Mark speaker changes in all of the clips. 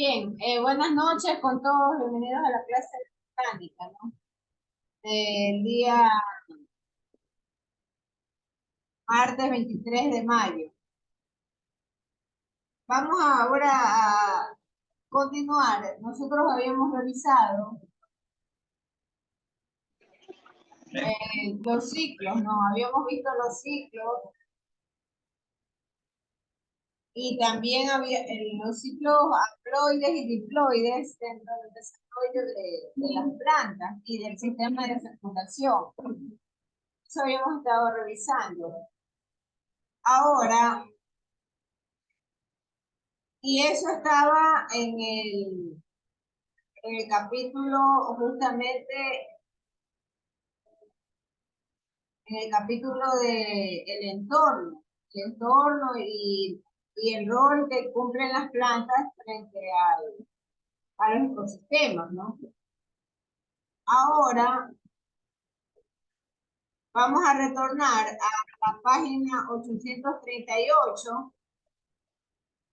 Speaker 1: Bien, buenas noches con todos, bienvenidos a la clase de botánica, ¿no? Del día martes 23 de mayo. Vamos ahora a continuar. Nosotros habíamos revisado los ciclos, ¿no? Habíamos visto los ciclos y también había los ciclos haploides y diploides dentro del desarrollo de las plantas y del sistema de fecundación. Eso habíamos estado revisando. Ahora, y eso estaba en el capítulo, justamente, en el capítulo de el entorno y el rol que cumplen las plantas frente a los ecosistemas, ¿no? Ahora vamos a retornar a la página 838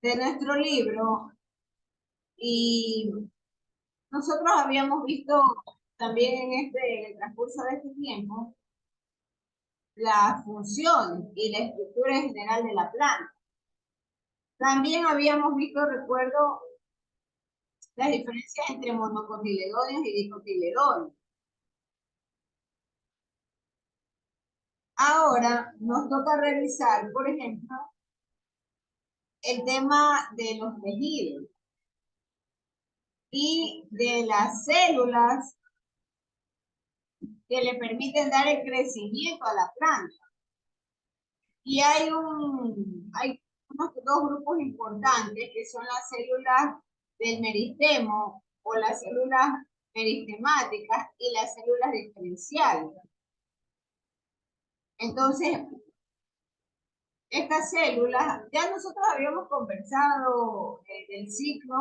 Speaker 1: de nuestro libro y nosotros habíamos visto también en el transcurso de este tiempo la función y la estructura general de la planta. También habíamos visto, recuerdo, las diferencias entre monocotiledóneos y dicotiledóneos. Ahora nos toca revisar, por ejemplo, el tema de los tejidos y de las células que le permiten dar el crecimiento a la planta. Y hay unos dos grupos importantes que son las células del meristemo o las células meristemáticas y las células diferenciales. Entonces, estas células, ya nosotros habíamos conversado del ciclo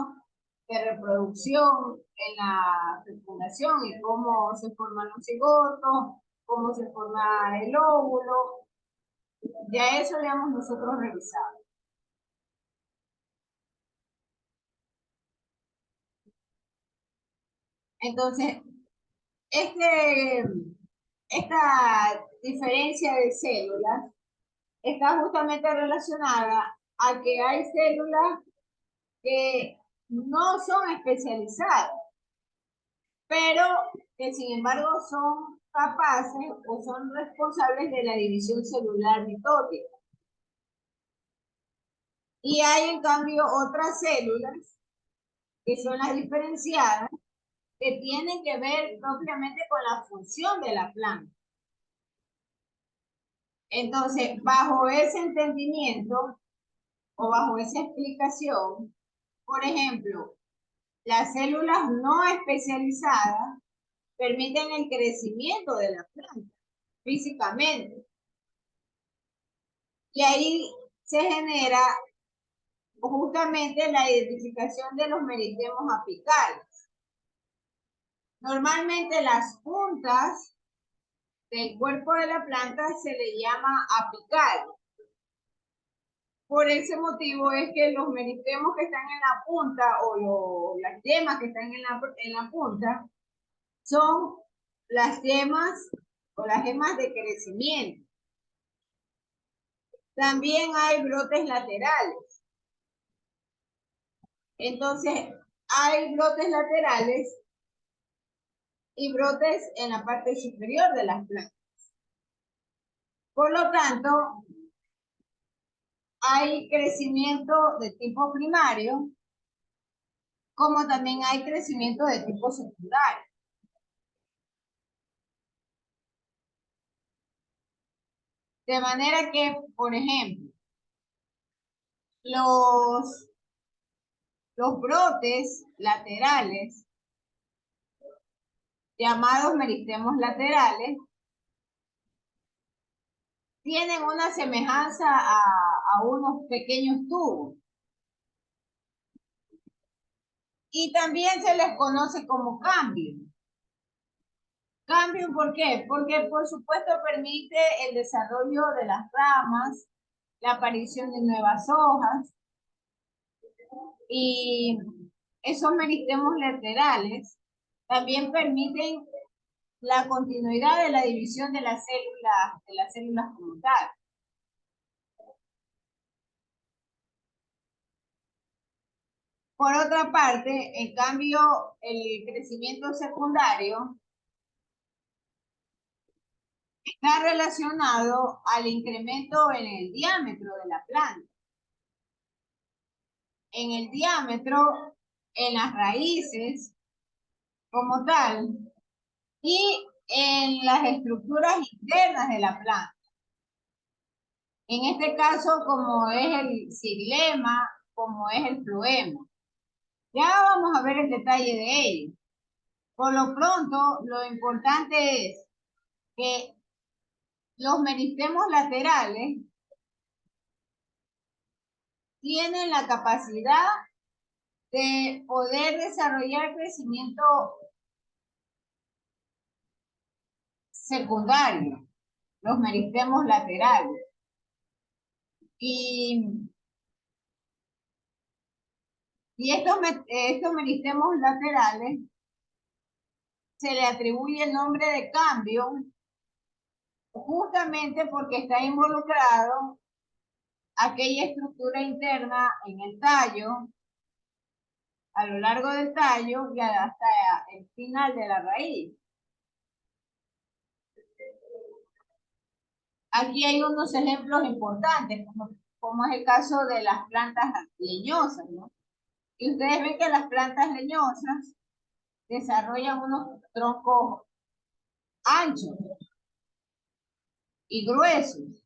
Speaker 1: de reproducción en la fecundación y cómo se forman los cigotos, cómo se forma el óvulo. Ya eso habíamos nosotros revisado. Entonces, esta diferencia de células está justamente relacionada a que hay células que no son especializadas, pero que sin embargo son capaces o son responsables de la división celular mitótica. Y hay en cambio otras células, que son las diferenciadas, que tienen que ver propiamente con la función de la planta. Entonces, bajo ese entendimiento o bajo esa explicación, por ejemplo, las células no especializadas permiten el crecimiento de la planta físicamente. Y ahí se genera justamente la identificación de los meristemos apicales. Normalmente las puntas del cuerpo de la planta se le llama apical. Por ese motivo es que los meristemos que están en la punta o las yemas que están en la punta son las yemas o las yemas de crecimiento. También hay brotes laterales. Entonces, hay brotes laterales y brotes en la parte superior de las plantas. Por lo tanto, hay crecimiento de tipo primario, como también hay crecimiento de tipo secundario. De manera que, por ejemplo, los brotes laterales, llamados meristemos laterales, tienen una semejanza a unos pequeños tubos. Y también se les conoce como cambio. Cambio, ¿por qué? Porque por supuesto permite el desarrollo de las ramas, la aparición de nuevas hojas y esos meristemos laterales también permiten la continuidad de la división de las células como tal. Por otra parte, en cambio, el crecimiento secundario está relacionado al incremento en el diámetro de la planta. En el diámetro, en las raíces como tal, y en las estructuras internas de la planta. En este caso, como es el xilema, como es el floema. Ya vamos a ver el detalle de ello. Por lo pronto, lo importante es que los meristemos laterales tienen la capacidad de poder desarrollar crecimiento secundario, los meristemos laterales. Y estos meristemos laterales se le atribuye el nombre de cambio justamente porque está involucrado aquella estructura interna en el tallo, a lo largo del tallo y hasta el final de la raíz. Aquí hay unos ejemplos importantes, como es el caso de las plantas leñosas, ¿no? Y ustedes ven que las plantas leñosas desarrollan unos troncos anchos y gruesos.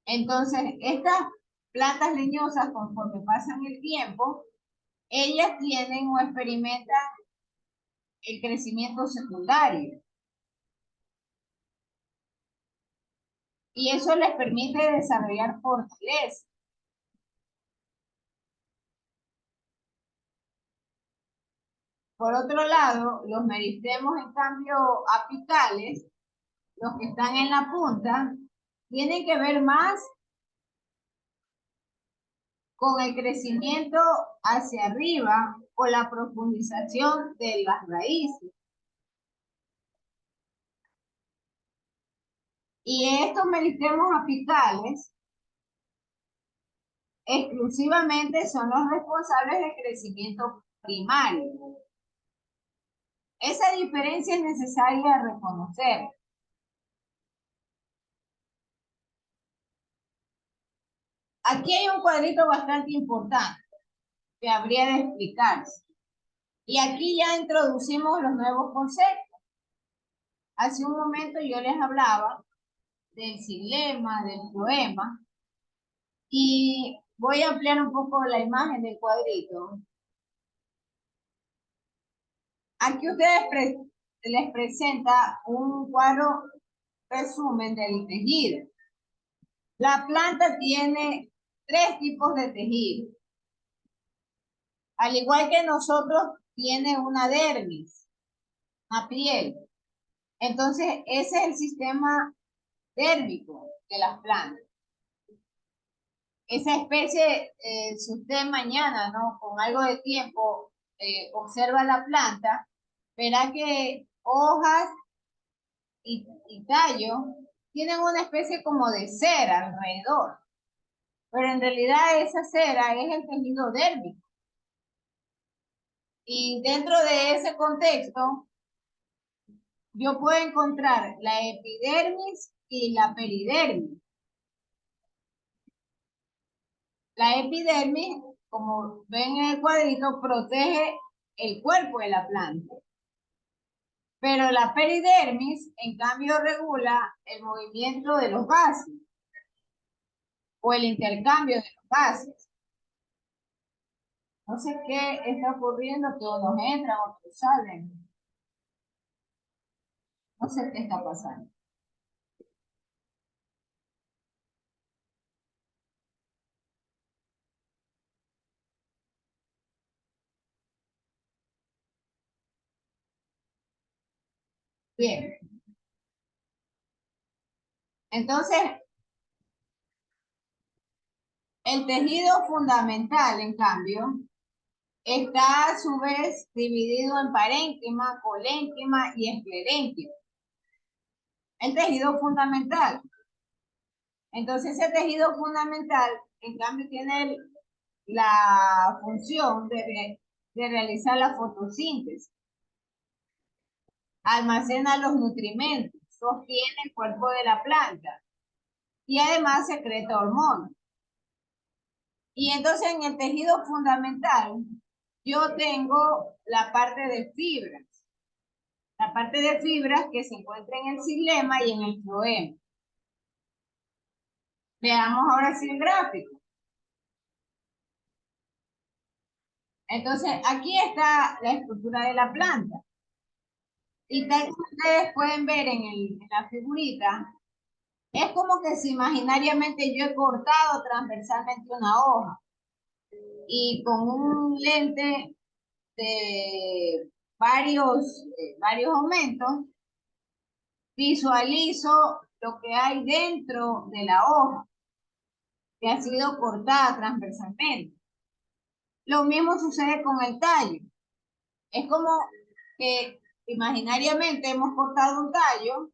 Speaker 1: Entonces, estas plantas leñosas, conforme pasan el tiempo, ellas tienen o experimentan el crecimiento secundario. Y eso les permite desarrollar fortaleza. Por otro lado, los meristemos, en cambio, apicales, los que están en la punta, tienen que ver más con el crecimiento hacia arriba o la profundización de las raíces. Y estos meristemos apicales exclusivamente son los responsables del crecimiento primario. Esa diferencia es necesaria reconocer. Aquí hay un cuadrito bastante importante que habría de explicarse. Y aquí ya introducimos los nuevos conceptos. Hace un momento yo les hablaba del xilema, del floema, y voy a ampliar un poco la imagen del cuadrito. Aquí ustedes les presenta un cuadro resumen del tejido. La planta tiene 3 tipos de tejido. Al igual que nosotros, tiene una dermis, una piel. Entonces, ese es el sistema dérmico de las plantas. Esa especie, si usted mañana, ¿no? Con algo de tiempo, observa la planta, verá que hojas y tallo tienen una especie como de cera alrededor. Pero en realidad esa cera es el tejido dérmico. Y dentro de ese contexto, yo puedo encontrar la epidermis y la peridermis. La epidermis, como ven en el cuadrito, protege el cuerpo de la planta. Pero la peridermis, en cambio, regula el movimiento de los gases o el intercambio de los gases. No sé qué está ocurriendo, que unos entran, otros salen. No sé qué está pasando. Bien. Entonces, el tejido fundamental, en cambio, está a su vez dividido en parénquima, colénquima y esclerénquima. El tejido fundamental. Entonces, ese tejido fundamental, en cambio, tiene la función de realizar la fotosíntesis. Almacena los nutrimentos, sostiene el cuerpo de la planta y además secreta hormonas. Y entonces en el tejido fundamental yo tengo la parte de fibras. La parte de fibras que se encuentra en el xilema y en el floema. Veamos ahora sí el gráfico. Entonces aquí está la estructura de la planta. Y tal como ustedes pueden ver en la figurita, es como que si imaginariamente yo he cortado transversalmente una hoja y con un lente de varios aumentos, visualizo lo que hay dentro de la hoja que ha sido cortada transversalmente. Lo mismo sucede con el tallo. Es como que imaginariamente hemos cortado un tallo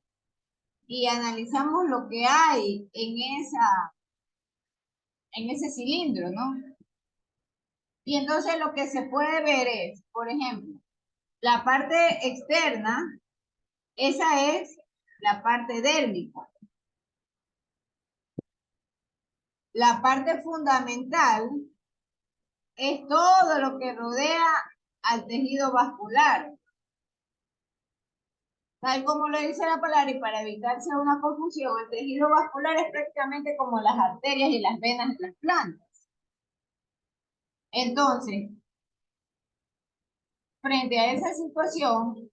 Speaker 1: y analizamos lo que hay en ese cilindro, ¿no? Y entonces lo que se puede ver es, por ejemplo, la parte externa, esa es la parte dérmica. La parte fundamental es todo lo que rodea al tejido vascular. Tal como lo dice la palabra, y para evitarse una confusión, el tejido vascular es prácticamente como las arterias y las venas de las plantas. Entonces, frente a esa situación,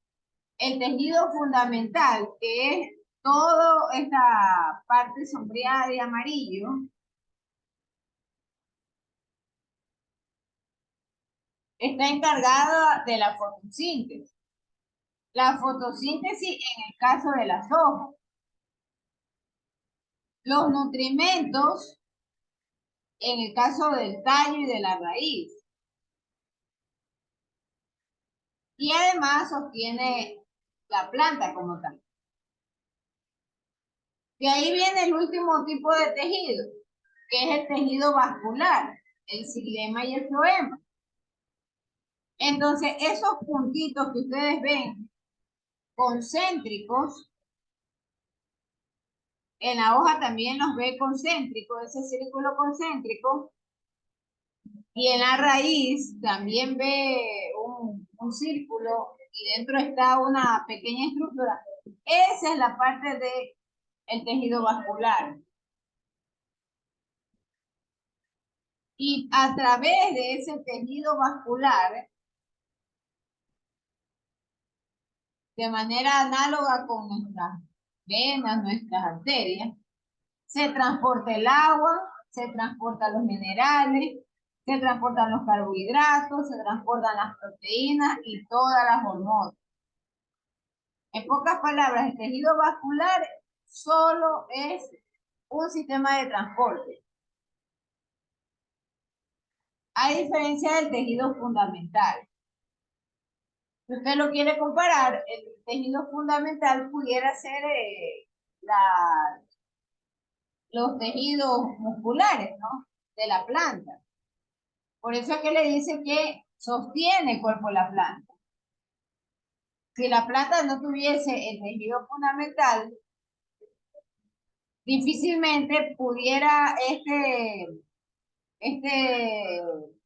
Speaker 1: el tejido fundamental, que es toda esta parte sombreada de amarillo, está encargada de la fotosíntesis. La fotosíntesis en el caso de las hojas. Los nutrimentos en el caso del tallo y de la raíz. Y además sostiene la planta como tal. De ahí viene el último tipo de tejido, que es el tejido vascular, el xilema y el floema. Entonces, esos puntitos que ustedes ven concéntricos, en la hoja también los ve concéntricos, ese círculo concéntrico, y en la raíz también ve un círculo y dentro está una pequeña estructura. Esa es la parte del tejido vascular. Y a través de ese tejido vascular, de manera análoga con nuestras venas, nuestras arterias, se transporta el agua, se transportan los minerales, se transportan los carbohidratos, se transportan las proteínas y todas las hormonas. En pocas palabras, el tejido vascular solo es un sistema de transporte. A diferencia del tejido fundamental. Si usted lo quiere comparar, el tejido fundamental pudiera ser los tejidos musculares, ¿no? De la planta. Por eso es que le dice que sostiene el cuerpo de la planta. Si la planta no tuviese el tejido fundamental, difícilmente pudiera este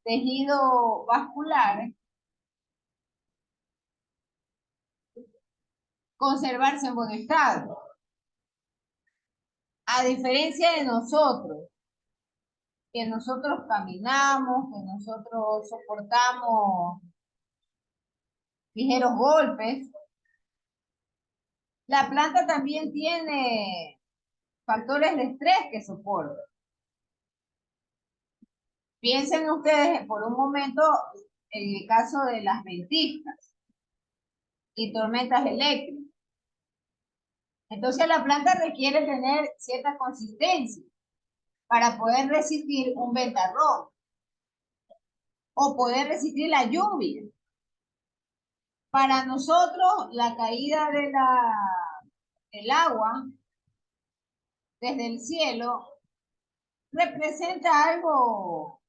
Speaker 1: tejido vascular conservarse en buen estado. A diferencia de nosotros, que nosotros caminamos, que nosotros soportamos ligeros golpes, la planta también tiene factores de estrés que soporta. Piensen ustedes por un momento en el caso de las ventiscas y tormentas eléctricas. Entonces la planta requiere tener cierta consistencia para poder resistir un ventarrón. o poder resistir la lluvia. Para nosotros, la caída del agua desde el cielo representa algo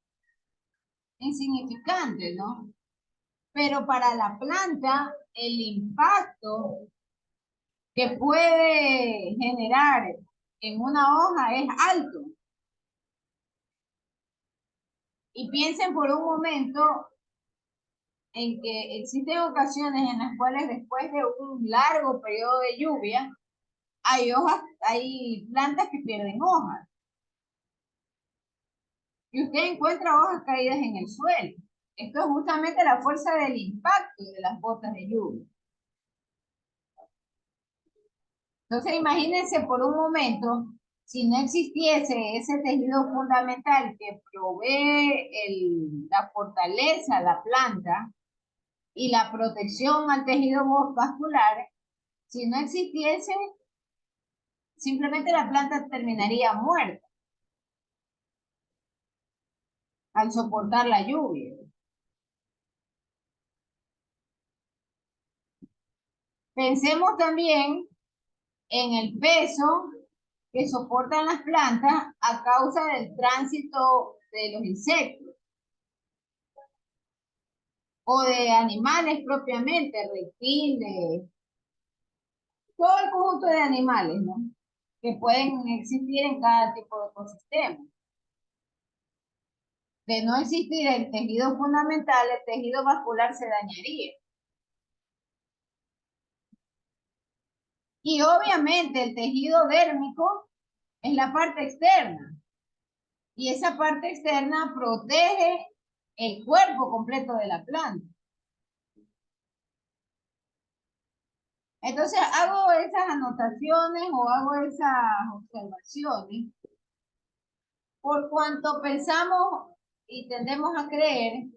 Speaker 1: insignificante, ¿no? Pero para la planta, el impacto que puede generar en una hoja es alto. Y piensen por un momento en que existen ocasiones en las cuales después de un largo periodo de lluvia, hay plantas que pierden hojas. Y usted encuentra hojas caídas en el suelo. Esto es justamente la fuerza del impacto de las gotas de lluvia. Entonces imagínense por un momento, si no existiese ese tejido fundamental que provee la fortaleza a la planta y la protección al tejido vascular, si no existiese, simplemente la planta terminaría muerta al soportar la lluvia. Pensemos también en el peso que soportan las plantas a causa del tránsito de los insectos o de animales propiamente, reptiles, todo el conjunto de animales, ¿no? Que pueden existir en cada tipo de ecosistema. De no existir el tejido fundamental, el tejido vascular se dañaría. Y obviamente el tejido dérmico es la parte externa. Y esa parte externa protege el cuerpo completo de la planta. Entonces hago esas anotaciones o hago esas observaciones por cuanto pensamos y tendemos a creer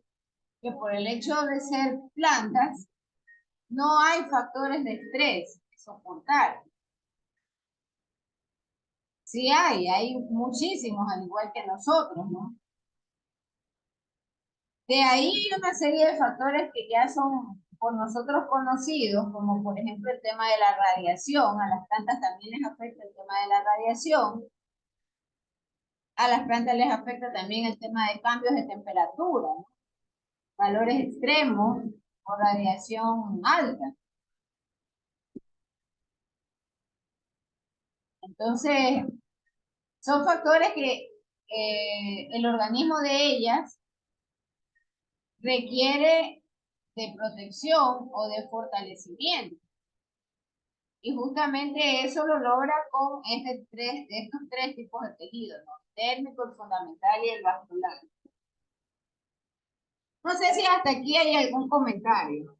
Speaker 1: que por el hecho de ser plantas no hay factores de estrés que soportar. Sí hay muchísimos, al igual que nosotros, ¿no? De ahí hay una serie de factores que ya son por nosotros conocidos, como por ejemplo el tema de la radiación. A las plantas también les afecta el tema de la radiación. A las plantas les afecta también el tema de cambios de temperatura, ¿no? Valores extremos o radiación alta. Entonces, son factores que el organismo de ellas requiere de protección o de fortalecimiento. Y justamente eso lo logra con estos tres tipos de tejidos, ¿no? Térmico, el fundamental y el vascular. No sé si hasta aquí hay algún comentario.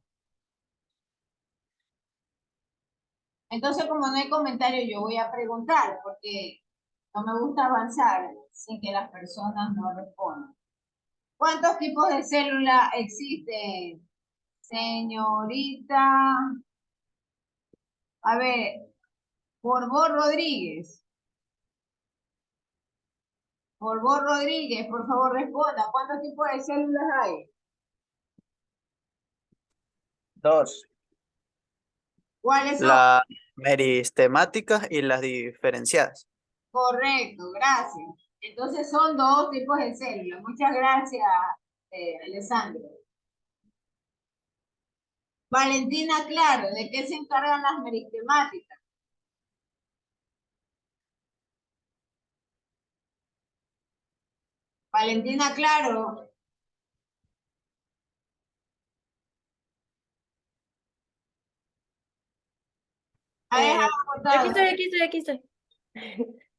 Speaker 1: Entonces, como no hay comentario, yo voy a preguntar, porque no me gusta avanzar sin que las personas no respondan. ¿Cuántos tipos de células existen, señorita? A ver, Borbó Rodríguez. Borbó Rodríguez, por favor responda. ¿Cuántos tipos de células hay?
Speaker 2: Dos.
Speaker 1: ¿Cuáles son?
Speaker 2: Las meristemáticas y las diferenciadas.
Speaker 1: Correcto, gracias. Entonces son dos tipos de células. Muchas gracias, Alessandro. Valentina, claro, ¿de qué se encargan las meristemáticas? Valentina, claro. Ha dejado
Speaker 3: Aquí
Speaker 1: botado.
Speaker 3: aquí estoy.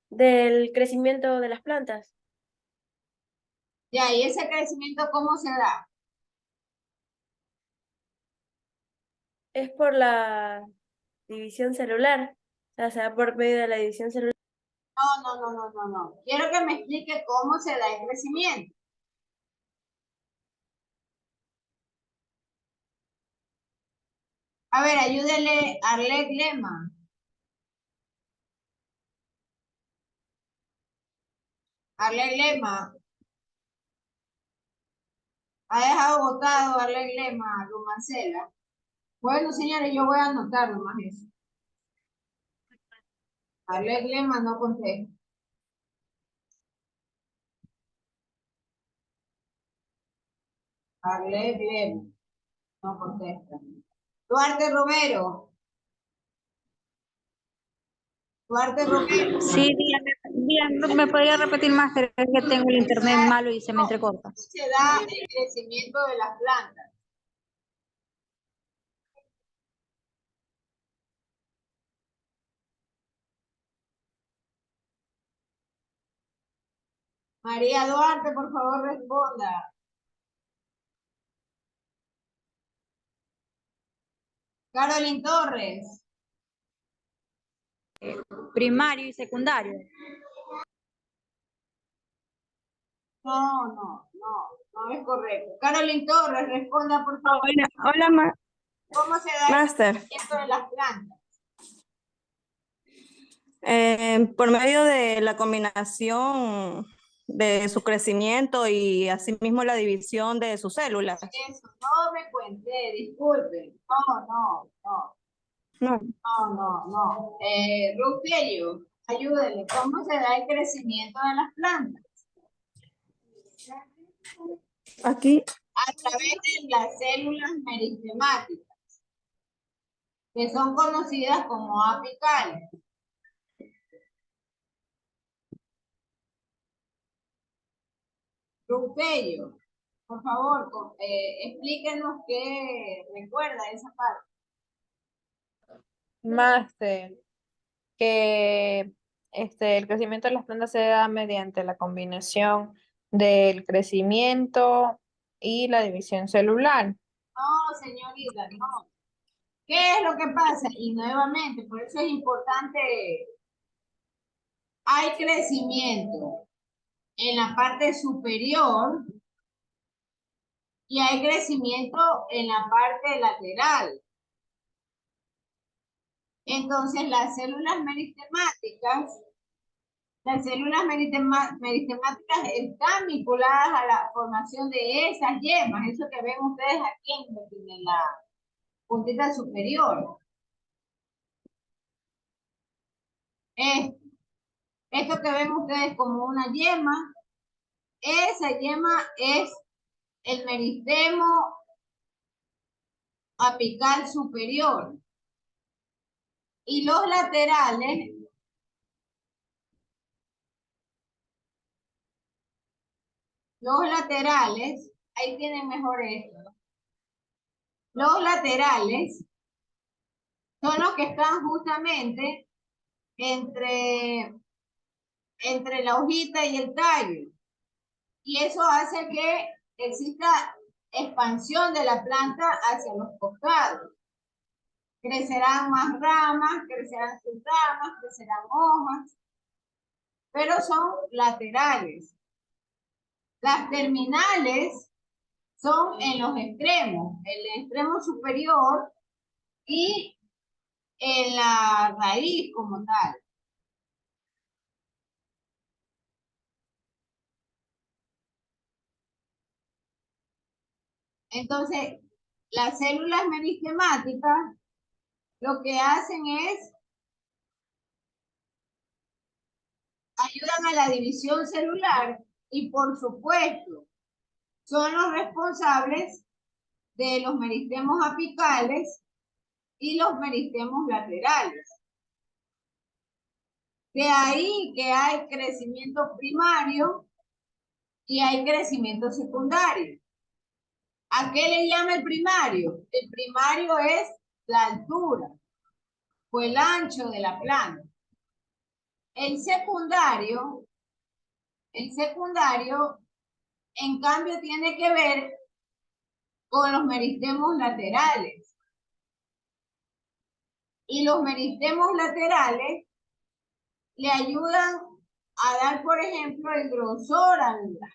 Speaker 3: Del crecimiento de las plantas.
Speaker 1: Ya, ¿y ese crecimiento cómo se da?
Speaker 3: Es por la división celular. O sea, se da por medio de la división celular.
Speaker 1: No. Quiero que me explique cómo se da el crecimiento. A ver, ayúdele a Arlet Lema. Arlet Lema. Ha dejado votado darle lema a Marcela. Bueno, señores, yo voy a anotar nomás eso. Darle lema no contesta. Darle lema no contesta. Duarte Romero. Duarte Romero.
Speaker 4: Sí, dígame, ¿me podría repetir más? Es que tengo el internet malo y se me entrecorta.
Speaker 1: Se da el crecimiento de las plantas. María Duarte, por favor, responda. Carolyn Torres.
Speaker 4: Primario y secundario.
Speaker 1: No es correcto. Carolyn Torres, responda, por favor.
Speaker 5: Hola,
Speaker 1: ¿Cómo se da el
Speaker 5: Master.
Speaker 1: crecimiento de las plantas?
Speaker 5: Por medio de la combinación de su crecimiento y asimismo la división de sus células.
Speaker 1: Eso, no me cuente, disculpen.
Speaker 5: No.
Speaker 1: No. Rogelio, ayúdenle. ¿Cómo se da el crecimiento de las plantas?
Speaker 5: Aquí.
Speaker 1: A través de las células meristemáticas, que son conocidas como apicales. Rogelio, por favor, explíquenos qué recuerda esa parte.
Speaker 6: Máster, que el crecimiento de las plantas se da mediante la combinación del crecimiento y la división celular.
Speaker 1: No, señorita, no. ¿Qué es lo que pasa? Y nuevamente, por eso es importante, hay crecimiento en la parte superior y hay crecimiento en la parte lateral. Entonces, las células meristemáticas están vinculadas a la formación de esas yemas, eso que ven ustedes aquí en la puntita superior. Esto que ven ustedes como una yema, esa yema es el meristemo apical superior. Y los laterales, ahí tienen mejor esto, ¿no? Los laterales son los que están justamente entre la hojita y el tallo. Y eso hace que exista expansión de la planta hacia los costados. Crecerán más ramas, crecerán sus ramas, crecerán hojas, pero son laterales. Las terminales son en los extremos, el extremo superior y en la raíz como tal. Entonces, las células meristemáticas lo que hacen es ayudan a la división celular y, por supuesto, son los responsables de los meristemos apicales y los meristemos laterales. De ahí que hay crecimiento primario y hay crecimiento secundario. ¿A qué le llama el primario? El primario es la altura o el ancho de la planta. El secundario, en cambio, tiene que ver con los meristemos laterales. Y los meristemos laterales le ayudan a dar, por ejemplo, el grosor a la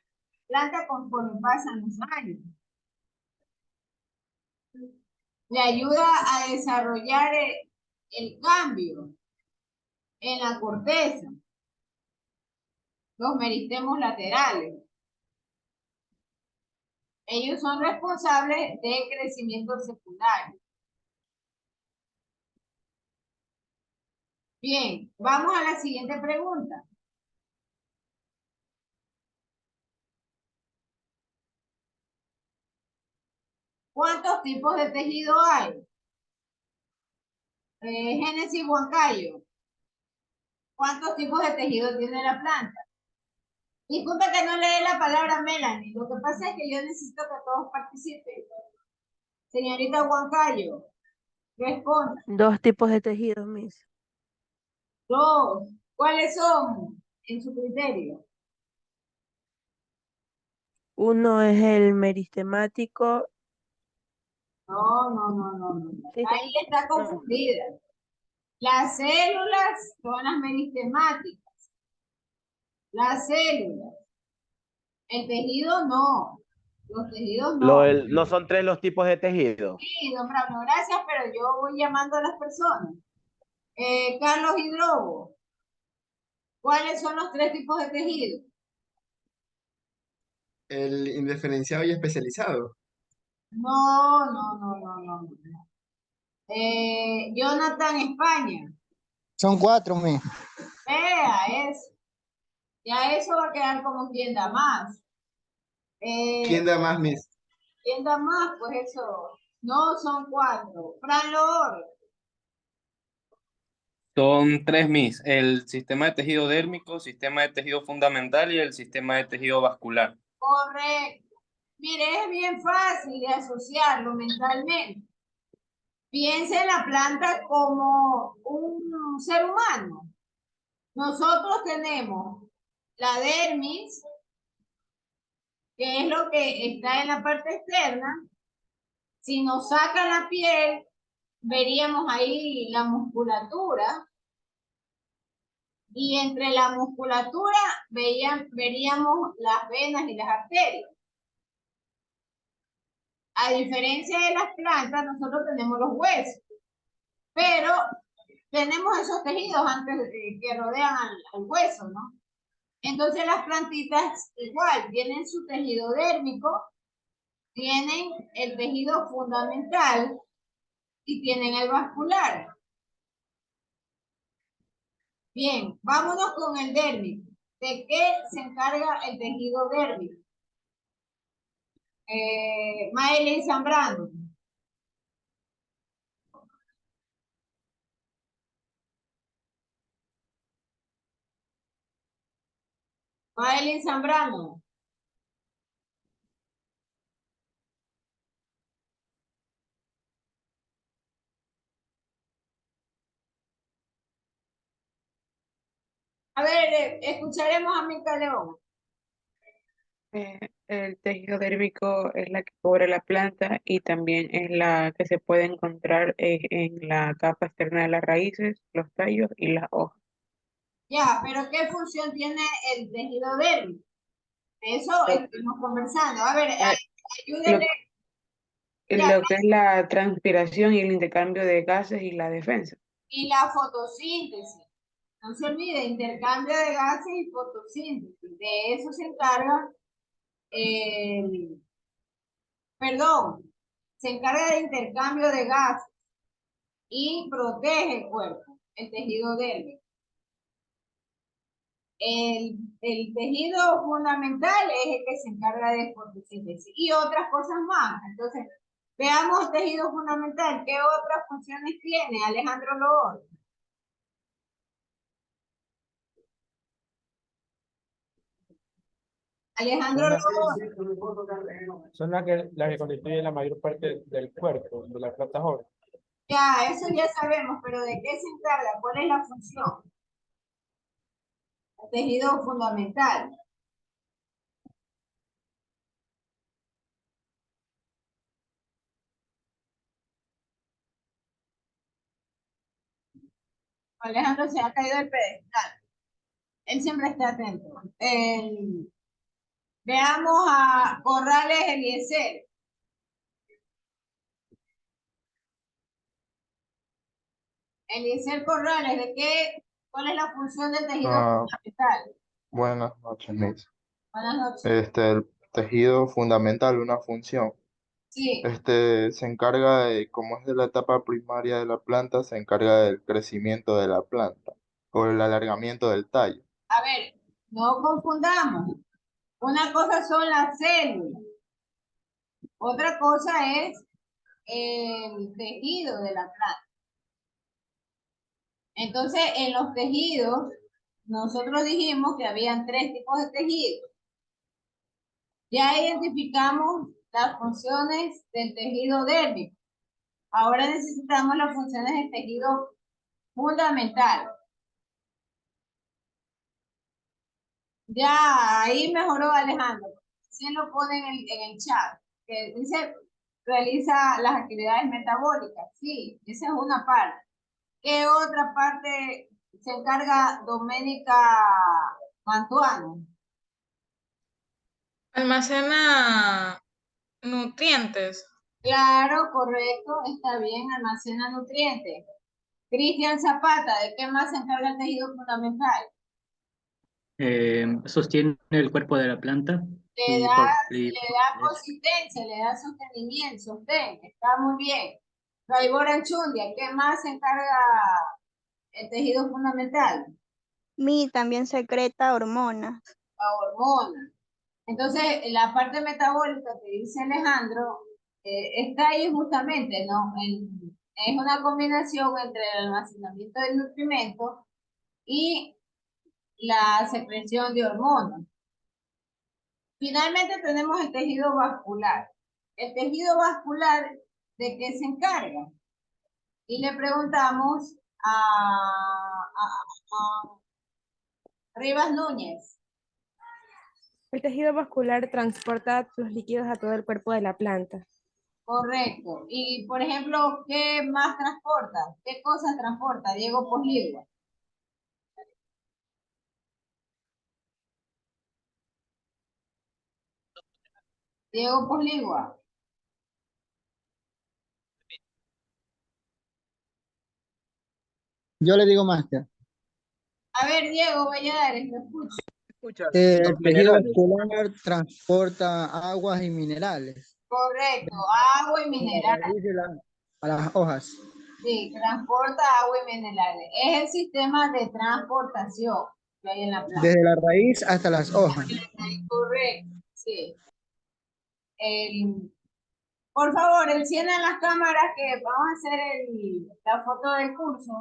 Speaker 1: planta conforme pasan los años. Le ayuda a desarrollar el cambio en la corteza, los meristemos laterales. Ellos son responsables del crecimiento secundario. Bien, vamos a la siguiente pregunta. ¿Cuántos tipos de tejido hay? Génesis Huancayo. ¿Cuántos tipos de tejido tiene la planta? Disculpa que no lee la palabra Melanie. Lo que pasa es que yo necesito que todos participen. Señorita Huancayo, responda.
Speaker 3: 2 tipos de tejidos, Miss.
Speaker 1: 2. ¿Cuáles son en su criterio?
Speaker 3: Uno es el meristemático.
Speaker 1: No.
Speaker 3: Sí,
Speaker 1: Ahí está confundida. Las células son las meristemáticas. Las células. El tejido no. Los tejidos no.
Speaker 7: No son 3 los tipos de tejido.
Speaker 1: Sí, don Bravo, gracias, pero yo voy llamando a las personas. Carlos Hidrobo, ¿cuáles son los 3 tipos de tejido?
Speaker 8: El indiferenciado y especializado.
Speaker 1: No. Jonathan España,
Speaker 9: Son 4, mi.
Speaker 1: vea eso. Ya eso va a quedar como quien da más.
Speaker 8: ¿Quién da más, Miss?
Speaker 1: ¿Quién da más? Pues eso. No, son 4. Fran Loor,
Speaker 10: Son 3 Miss, el sistema de tejido dérmico, sistema de tejido fundamental y el sistema de tejido vascular.
Speaker 1: correcto. Mire, es bien fácil de asociarlo mentalmente. Piensa en la planta como un ser humano. Nosotros tenemos la dermis, que es lo que está en la parte externa. Si nos saca la piel, veríamos ahí la musculatura. Y entre la musculatura veríamos las venas y las arterias. A diferencia de las plantas, nosotros tenemos los huesos. Pero tenemos esos tejidos antes que rodean al hueso, ¿no? Entonces las plantitas igual tienen su tejido dérmico, tienen el tejido fundamental y tienen el vascular. Bien, vámonos con el dérmico. ¿De qué se encarga el tejido dérmico? Maylin Zambrano. Maylin Zambrano. A ver, escucharemos a Mica León.
Speaker 11: El tejido dérmico es la que cubre la planta y también es la que se puede encontrar en la capa externa de las raíces, los tallos y las hojas.
Speaker 1: Ya, pero ¿qué función tiene el tejido dérmico? De eso estamos conversando. A ver, ayúdenme.
Speaker 11: Lo que es la transpiración y el intercambio de gases y la defensa.
Speaker 1: Y la fotosíntesis. No se olvide, intercambio de gases y fotosíntesis. De eso se encarga, se encarga de intercambio de gases y protege el cuerpo, el tejido dérmico. El tejido fundamental es el que se encarga de fotosíntesis y otras cosas más. Entonces, veamos tejido fundamental. ¿Qué otras funciones tiene Alejandro Loor? Alejandro Loor.
Speaker 12: Son las que constituyen la mayor parte del cuerpo, de la planta joven.
Speaker 1: Ya, eso ya sabemos, pero ¿de qué se encarga? ¿Cuál es la función? El tejido fundamental. Alejandro se ha caído del pedestal. Él siempre está atento. Veamos a Corrales Eliezer. Eliezer Corrales, ¿cuál es la función del tejido fundamental?
Speaker 8: Buenas noches, Miss.
Speaker 1: Buenas noches.
Speaker 8: El tejido fundamental, una función.
Speaker 1: Sí,
Speaker 8: Se encarga de, como es de la etapa primaria de la planta, se encarga del crecimiento de la planta o el alargamiento del tallo.
Speaker 1: a ver, no confundamos. Una cosa son las células, otra cosa es el tejido de la planta. Entonces, en los tejidos, nosotros dijimos que habían 3 tipos de tejidos. Ya identificamos las funciones del tejido dérmico. Ahora necesitamos las funciones del tejido fundamental. Ya ahí mejoró Alejandro. Sí lo pone en el chat, que dice realiza las actividades metabólicas. Sí, esa es una parte. ¿Qué otra parte se encarga Doménica Mantuano?
Speaker 13: Almacena nutrientes.
Speaker 1: Claro, correcto, está bien, almacena nutrientes. Cristian Zapata, ¿de qué más se encarga el tejido fundamental?
Speaker 12: Sostiene el cuerpo de la planta
Speaker 1: Le da consistencia, le da sostenimiento, sostén, está muy bien. Raibor Anchundia, ¿qué más se encarga el tejido fundamental?
Speaker 4: También secreta hormonas.
Speaker 1: La hormona. Entonces, la parte metabólica que dice Alejandro está ahí justamente, ¿no? Es una combinación entre el almacenamiento del nutrimento y la secreción de hormonas. Finalmente tenemos el tejido vascular. El tejido vascular, ¿de qué se encarga? Y le preguntamos a Rivas Núñez.
Speaker 3: El tejido vascular transporta los líquidos a todo el cuerpo de la planta.
Speaker 1: Correcto. Y, por ejemplo, ¿qué más transporta? ¿Qué cosas transporta Diego Posligua? Diego Posligua.
Speaker 9: Yo le digo máster.
Speaker 1: A ver, Diego Valladares, te escucho.
Speaker 9: El tejido vascular transporta aguas y minerales
Speaker 1: Correcto, agua y
Speaker 9: a la
Speaker 1: minerales.
Speaker 9: raíz a las hojas.
Speaker 1: Sí, transporta agua y minerales. Es el sistema de transportación que hay en la planta.
Speaker 9: Desde la raíz hasta las hojas.
Speaker 1: Correcto, sí. Por favor, enciendan las cámaras que vamos a hacer la foto del curso.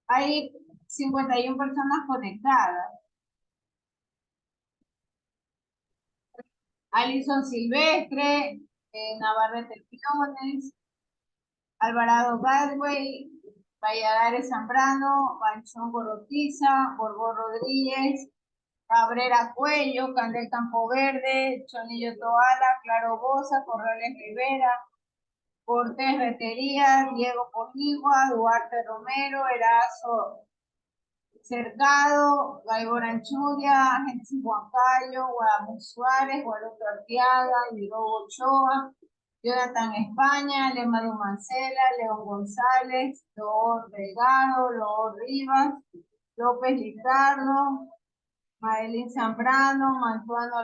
Speaker 1: Hay 51 personas conectadas. Alison Silvestre, Navarrete Piones, Alvarado Gadway, Valladares Zambrano, Panchón Gorotiza, Borbó Rodríguez, Cabrera Cuello, Candel Campo Verde, Chonillo Toala, Claro Bosa, Corrales Rivera, Cortés Retería, Diego Poligua, Duarte Romero, Erazo Cercado, Gaibor Anchuria, Génesis Huancayo, Guadalupe Suárez, Guadalupe Arteaga, Diego Ochoa, Jonathan España, Lema de Mancela, León González, Loor Delgado, Loor Rivas, López Ricardo, Madeline Zambrano, Mantuano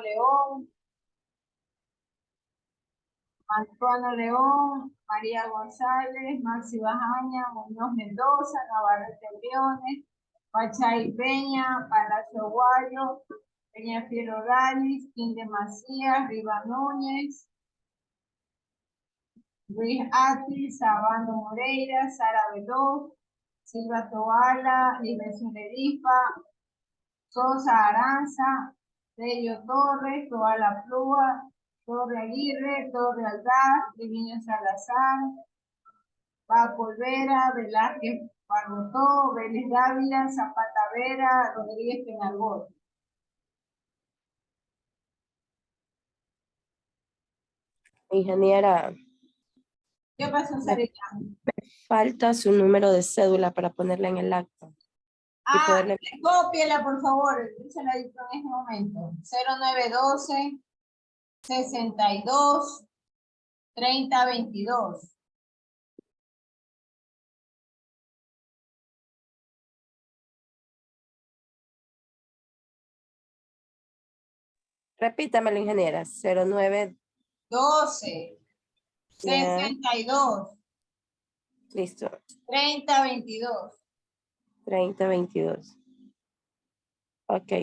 Speaker 1: León, María González, Maxi Bajaña, Muñoz Mendoza, Navarrete Briones, Pachay Peña, Palacio Guayo, Peña Fiero Dalis, Quinde Macías, Riva Núñez, Luis Ati, Sabando Moreira, Sara Veloz, Silva Toala, Limeso Lerifa, Sosa Aranza, Delio Torres, Toala Plúa, Torre Aguirre, Torre Aldaz, Divino Salazar, Paco Olvera, Velázquez Barbotó, Vélez Dávila, Zapata Vera, Rodríguez Penalbot.
Speaker 14: Ingeniera,
Speaker 1: ¿Qué pasó, Sarita?
Speaker 14: falta su número de cédula para ponerla en el acta.
Speaker 1: Cópiela, por favor. Se la dicto en este momento. 0912 62 3022.
Speaker 14: Repítamelo, ingeniera. 09.
Speaker 1: 12,
Speaker 14: Ya.
Speaker 1: 62,
Speaker 14: Listo.
Speaker 1: 30, 22.
Speaker 14: 30, 22. Ok.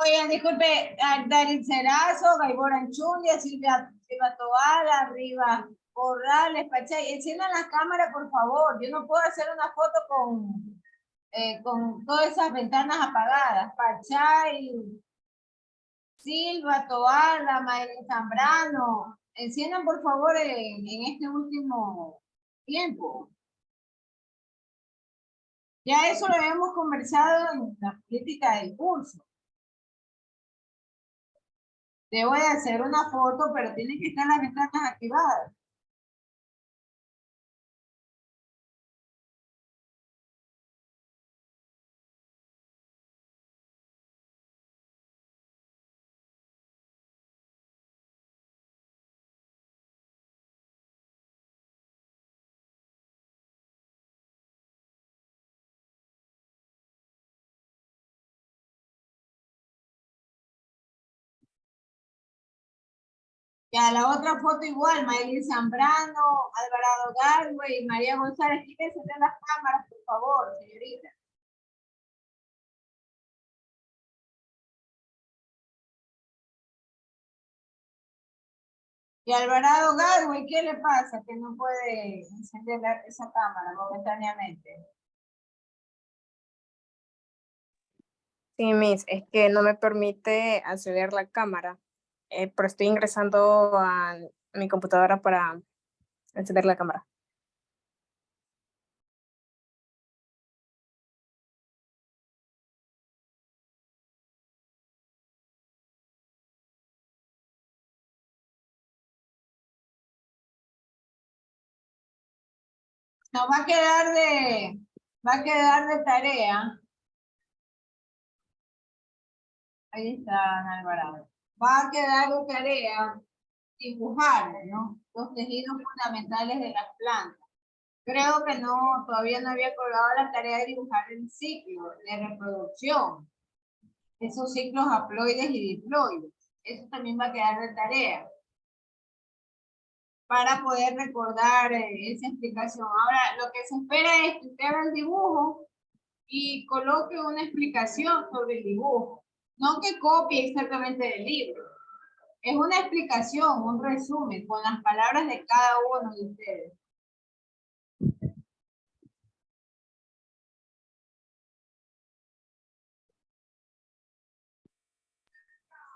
Speaker 1: Oigan, disculpe, Darín Cerazo, Gaibor Anchundia, Silvia Toal, arriba, Corrales, Pachay, enciendan las cámaras, por favor. Yo no puedo hacer una foto con todas esas ventanas apagadas. Pachay, Silva Toal, Maylin Zambrano, enciendan por favor en este último tiempo. Ya eso lo hemos conversado en la política del curso. Te voy a hacer una foto, pero tienen que estar las ventanas activadas. Ya, la otra foto igual, Maylin Zambrano, Alvarado Galway, María González, quítense de las cámaras, por favor, señorita. Y Alvarado Galway, ¿qué le pasa? Que no puede encender esa cámara momentáneamente.
Speaker 6: Sí, Miss, es que no me permite acceder la cámara, pero estoy ingresando a mi computadora para encender la cámara.
Speaker 1: Nos va a quedar de tarea. Ahí está Alvarado. Va a quedar de tarea dibujar, ¿no? Los tejidos fundamentales de las plantas. Creo que no, todavía no había colgado la tarea de dibujar el ciclo de reproducción. Esos ciclos haploides y diploides. Eso también va a quedar de tarea. Para poder recordar esa explicación. Ahora, lo que se espera es que usted haga el dibujo y coloque una explicación sobre el dibujo. No que copie exactamente del libro. Es una explicación, un resumen con las palabras de cada uno de ustedes.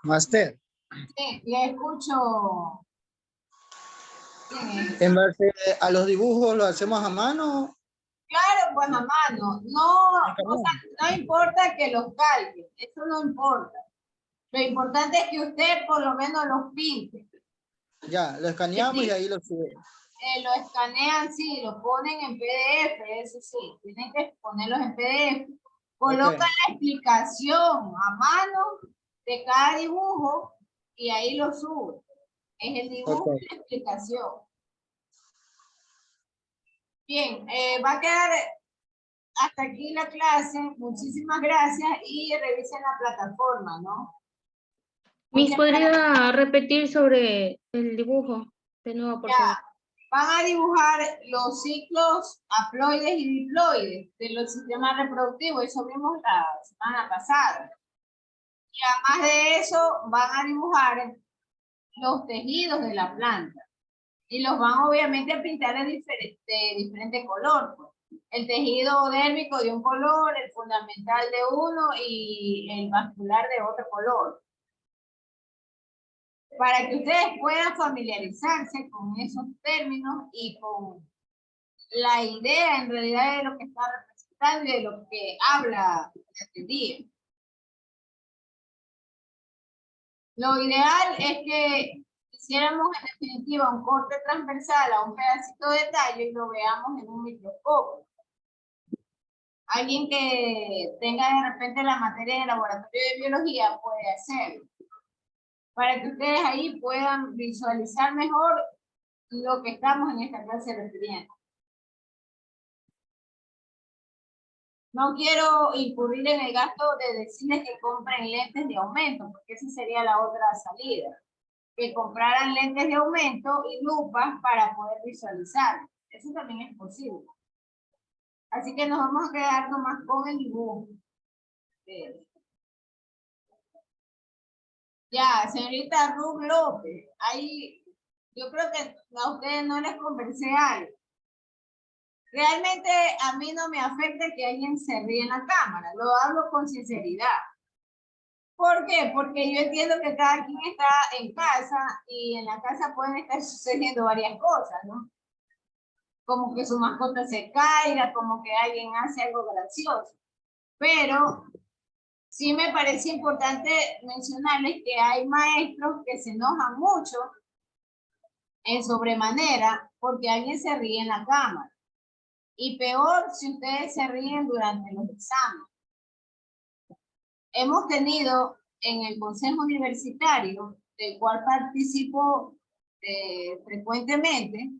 Speaker 9: Master,
Speaker 1: Sí, le escucho.
Speaker 9: en base a los dibujos, ¿lo hacemos a mano?
Speaker 1: Claro, pues a mano. No, o sea, no importa que los calque, eso no importa. Lo importante es que usted por lo menos los pinte.
Speaker 9: Ya, lo escaneamos y ahí lo subimos.
Speaker 1: Lo escanean, sí, lo ponen en PDF, eso sí, tienen que ponerlos en PDF. Colocan la explicación a mano de cada dibujo y ahí lo suben. Es el dibujo y la explicación. Bien, va a quedar hasta aquí la clase. Muchísimas gracias y revisen la plataforma, ¿no?
Speaker 15: Miss,
Speaker 1: Muchas gracias.
Speaker 15: ¿podría repetir sobre el dibujo de nuevo, por favor?
Speaker 1: Van a dibujar los ciclos haploides y diploides de los sistemas reproductivos. Eso vimos la semana pasada. Y además de eso, van a dibujar los tejidos de la planta. Y los van obviamente a pintar de diferente color. Pues. El tejido dérmico de un color, el fundamental de uno y el vascular de otro color. Para que ustedes puedan familiarizarse con esos términos y con la idea en realidad de lo que está representando y de lo que habla la teoría. Lo ideal es que hiciéramos en definitiva un corte transversal a un pedacito de tallo y lo veamos en un microscopio. Alguien que tenga de repente la materia de laboratorio de biología puede hacerlo. Para que ustedes ahí puedan visualizar mejor lo que estamos en esta clase refiriendo. No quiero incurrir en el gasto de decirles que compren lentes de aumento, porque esa sería la otra salida. Que compraran lentes de aumento y lupas para poder visualizar. Eso también es posible. Así que nos vamos a quedar nomás con el dibujo. Ya, señorita Ruth López, ahí yo creo que a ustedes no les conversé algo. Realmente a mí no me afecta que alguien se ríe en la cámara, lo hablo con sinceridad. ¿Por qué? Porque yo entiendo que cada quien está en casa y en la casa pueden estar sucediendo varias cosas, ¿no? Como que su mascota se caiga, como que alguien hace algo gracioso. Pero sí me parece importante mencionarles que hay maestros que se enojan mucho en sobremanera porque alguien se ríe en la cámara. Y peor si ustedes se ríen durante los exámenes. Hemos tenido en el Consejo Universitario, del cual participo frecuentemente,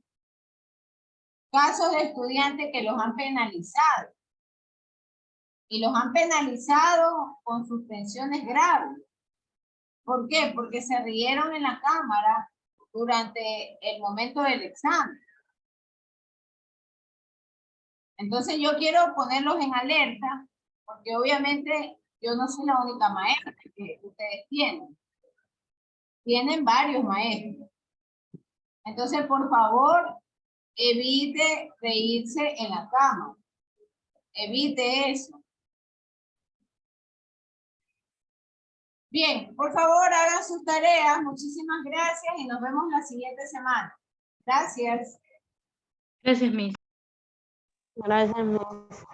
Speaker 1: casos de estudiantes que los han penalizado. Y los han penalizado con suspensiones graves. ¿Por qué? Porque se rieron en la cámara durante el momento del examen. Entonces yo quiero ponerlos en alerta, porque obviamente yo no soy la única maestra que ustedes tienen. Tienen varios maestros. Entonces, por favor, evite reírse en la cámara. Evite eso. Bien, por favor, hagan sus tareas. Muchísimas gracias y nos vemos la siguiente semana. Gracias.
Speaker 15: Gracias, Miss.
Speaker 14: Gracias, Miss.